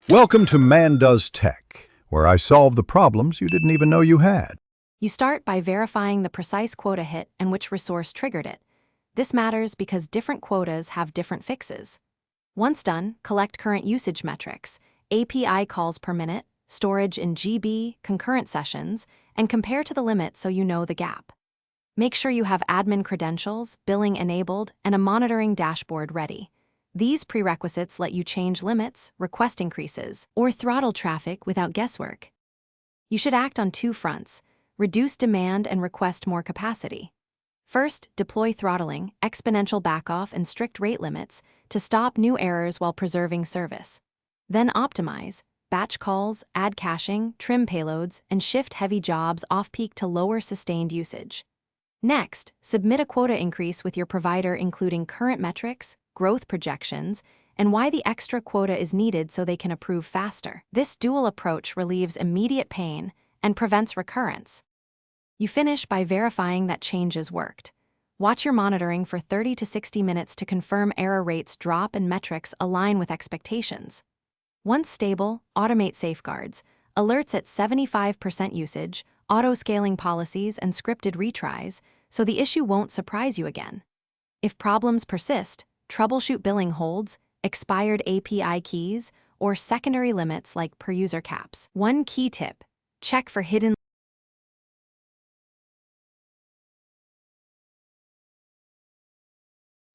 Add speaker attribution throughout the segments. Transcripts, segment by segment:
Speaker 1: Welcome to Man Does Tech, where I solve the problems you didn't even know you had.
Speaker 2: You start by verifying the precise quota hit and which resource triggered it. This matters because different quotas have different fixes. Once done, collect current usage metrics, API calls per minute, storage in GB, concurrent sessions, and compare to the limit so you know the gap. Make sure you have admin credentials, billing enabled, and a monitoring dashboard ready. These prerequisites let you change limits, request increases, or throttle traffic without guesswork. You should act on two fronts: reduce demand and request more capacity. First, deploy throttling, exponential backoff, and strict rate limits to stop new errors while preserving service. Then optimize, batch calls, add caching, trim payloads, and shift heavy jobs off-peak to lower sustained usage. Next, submit a quota increase with your provider including current metrics, growth projections, and why the extra quota is needed so they can approve faster. This dual approach relieves immediate pain and prevents recurrence. You finish by verifying that changes worked. Watch your monitoring for 30 to 60 minutes to confirm error rates drop and metrics align with expectations. Once stable, automate safeguards, alerts at 75% usage, auto-scaling policies, and scripted retries, so the issue won't surprise you again. If problems persist, troubleshoot billing holds, expired API keys, or secondary limits like per-user caps. One key tip: check for hidden.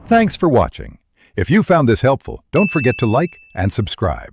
Speaker 1: Thanks for watching. If you found this helpful, don't forget to like and subscribe.